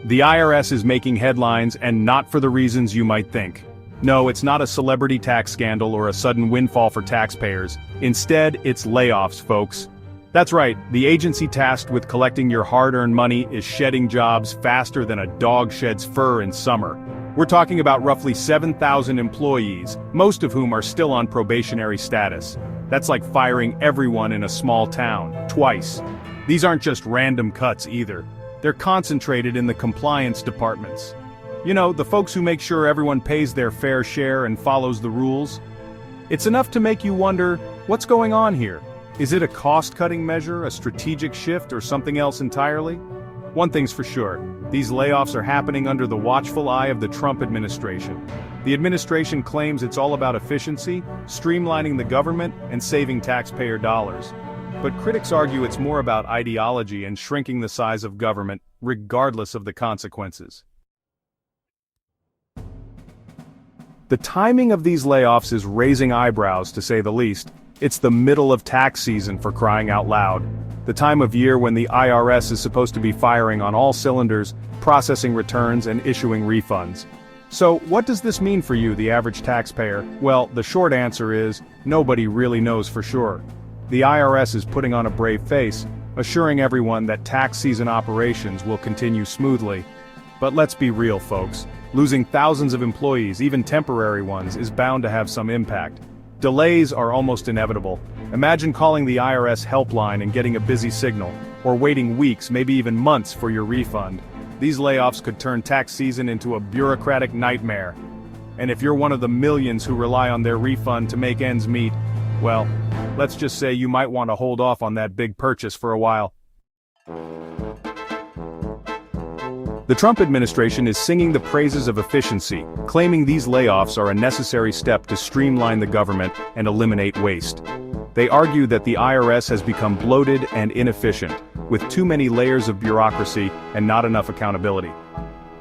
The IRS is making headlines, and not for the reasons you might think. No, it's not a celebrity tax scandal or a sudden windfall for taxpayers. Instead, it's layoffs, folks. That's right, the agency tasked with collecting your hard-earned money is shedding jobs faster than a dog sheds fur in summer. We're talking about roughly 7,000 employees, most of whom are still on probationary status. That's like firing everyone in a small town, twice. These aren't just random cuts either. They're concentrated in the compliance departments. You know, the folks who make sure everyone pays their fair share and follows the rules. It's enough to make you wonder, what's going on here? Is it a cost-cutting measure, a strategic shift, or something else entirely? One thing's for sure, these layoffs are happening under the watchful eye of the Trump administration. The administration claims it's all about efficiency, streamlining the government, and saving taxpayer dollars. But critics argue it's more about ideology and shrinking the size of government, regardless of the consequences. The timing of these layoffs is raising eyebrows, to say the least. It's the middle of tax season, for crying out loud. The time of year when the IRS is supposed to be firing on all cylinders, processing returns and issuing refunds. So, what does this mean for you, the average taxpayer? Well, the short answer is, nobody really knows for sure. The IRS is putting on a brave face, assuring everyone that tax season operations will continue smoothly. But let's be real, folks. Losing thousands of employees, even temporary ones, is bound to have some impact. Delays are almost inevitable. Imagine calling the IRS helpline and getting a busy signal, or waiting weeks, maybe even months for your refund. These layoffs could turn tax season into a bureaucratic nightmare. And if you're one of the millions who rely on their refund to make ends meet, well, let's just say you might want to hold off on that big purchase for a while. The Trump administration is singing the praises of efficiency, claiming these layoffs are a necessary step to streamline the government and eliminate waste. They argue that the IRS has become bloated and inefficient, with too many layers of bureaucracy and not enough accountability.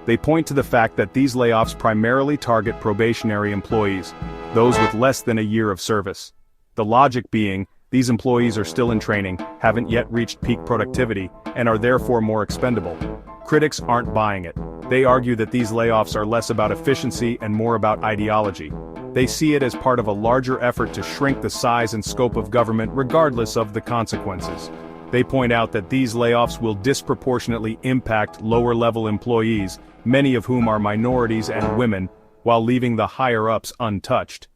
They point to the fact that these layoffs primarily target probationary employees, those with less than a year of service. The logic being, these employees are still in training, haven't yet reached peak productivity, and are therefore more expendable. Critics aren't buying it. They argue that these layoffs are less about efficiency and more about ideology. They see it as part of a larger effort to shrink the size and scope of government regardless of the consequences. They point out that these layoffs will disproportionately impact lower-level employees, many of whom are minorities and women, while leaving the higher-ups untouched.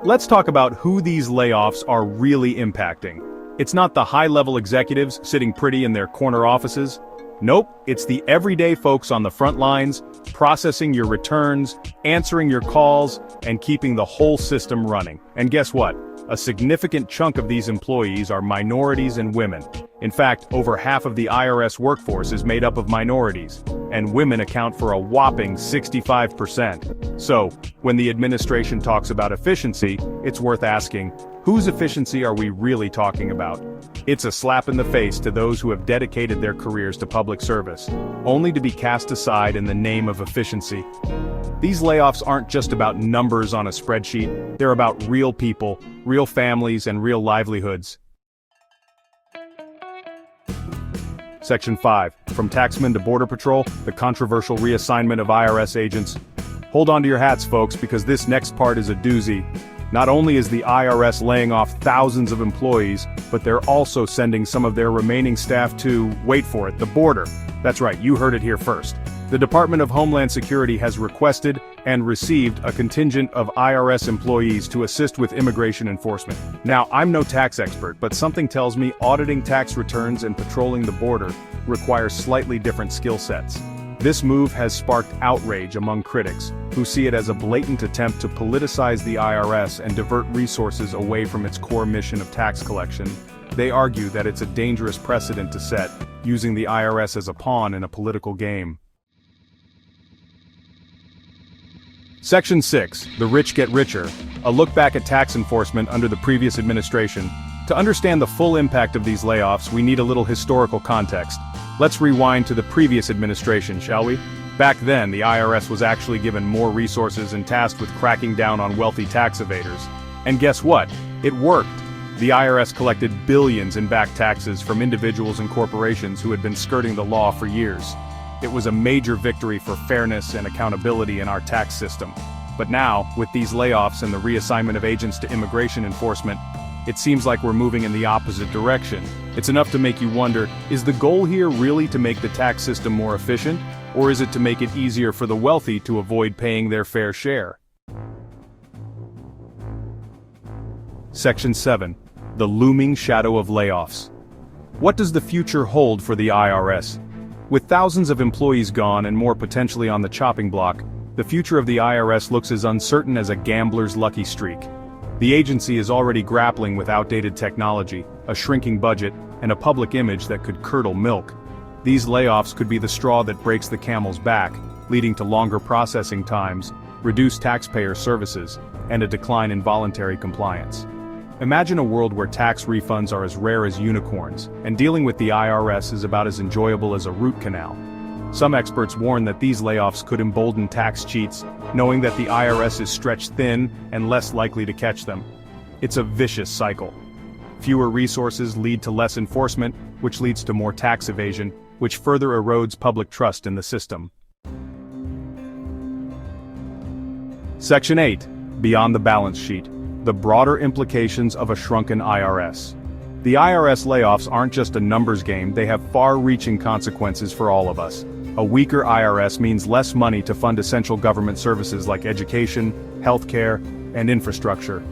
Let's talk about who these layoffs are really impacting. It's not the high-level executives sitting pretty in their corner offices. Nope, it's the everyday folks on the front lines, processing your returns, answering your calls, and keeping the whole system running. And guess what? A significant chunk of these employees are minorities and women. In fact, over half of the IRS workforce is made up of minorities, and women account for a whopping 65%. So, when the administration talks about efficiency, it's worth asking, whose efficiency are we really talking about? It's a slap in the face to those who have dedicated their careers to public service, only to be cast aside in the name of efficiency. These layoffs aren't just about numbers on a spreadsheet, they're about real people, real families, and real livelihoods. Section 5. From Taxman to Border Patrol, the controversial reassignment of IRS agents. Hold on to your hats, folks, because this next part is a doozy. Not only is the IRS laying off thousands of employees, but they're also sending some of their remaining staff to, wait for it, the border. That's right, you heard it here first. The Department of Homeland Security has requested and received a contingent of IRS employees to assist with immigration enforcement. Now, I'm no tax expert, but something tells me auditing tax returns and patrolling the border requires slightly different skill sets. This move has sparked outrage among critics, who see it as a blatant attempt to politicize the IRS and divert resources away from its core mission of tax collection. They argue that it's a dangerous precedent to set, using the IRS as a pawn in a political game. Section 6, The Rich Get Richer, a look back at tax enforcement under the previous administration. To understand the full impact of these layoffs, we need a little historical context. Let's rewind to the previous administration, shall we? Back then, the IRS was actually given more resources and tasked with cracking down on wealthy tax evaders. And guess what? It worked. The IRS collected billions in back taxes from individuals and corporations who had been skirting the law for years. It was a major victory for fairness and accountability in our tax system. But now, with these layoffs and the reassignment of agents to immigration enforcement, it seems like we're moving in the opposite direction. It's enough to make you wonder, is the goal here really to make the tax system more efficient, or is it to make it easier for the wealthy to avoid paying their fair share? Section 7. The looming shadow of layoffs. What does the future hold for the IRS? With thousands of employees gone and more potentially on the chopping block, the future of the IRS looks as uncertain as a gambler's lucky streak. The agency is already grappling with outdated technology, a shrinking budget, and a public image that could curdle milk. These layoffs could be the straw that breaks the camel's back, leading to longer processing times, reduced taxpayer services, and a decline in voluntary compliance. Imagine a world where tax refunds are as rare as unicorns, and dealing with the IRS is about as enjoyable as a root canal. Some experts warn that these layoffs could embolden tax cheats, knowing that the IRS is stretched thin and less likely to catch them. It's a vicious cycle. Fewer resources lead to less enforcement, which leads to more tax evasion, which further erodes public trust in the system. Section 8. Beyond the balance sheet. The broader implications of a shrunken IRS. The IRS layoffs aren't just a numbers game, they have far-reaching consequences for all of us. A weaker IRS means less money to fund essential government services like education, healthcare, and infrastructure.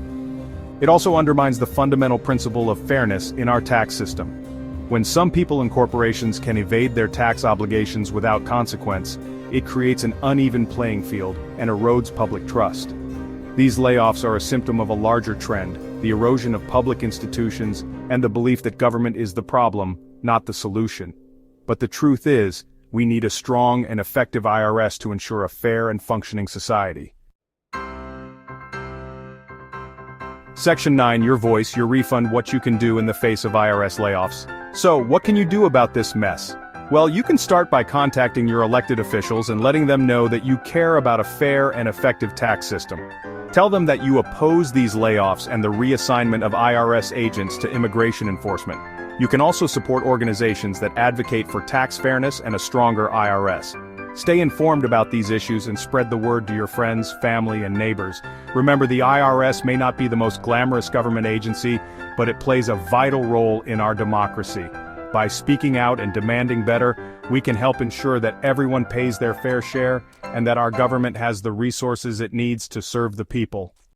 It also undermines the fundamental principle of fairness in our tax system. When some people and corporations can evade their tax obligations without consequence, it creates an uneven playing field and erodes public trust. These layoffs are a symptom of a larger trend, the erosion of public institutions and the belief that government is the problem, not the solution. But the truth is, we need a strong and effective IRS to ensure a fair and functioning society. Section 9. Your voice, your refund, what you can do in the face of IRS layoffs. So, what can you do about this mess? Well, you can start by contacting your elected officials and letting them know that you care about a fair and effective tax system. Tell them that you oppose these layoffs and the reassignment of IRS agents to immigration enforcement. You can also support organizations that advocate for tax fairness and a stronger IRS. Stay informed about these issues and spread the word to your friends, family, and neighbors. Remember, the IRS may not be the most glamorous government agency, but it plays a vital role in our democracy. By speaking out and demanding better, we can help ensure that everyone pays their fair share and that our government has the resources it needs to serve the people.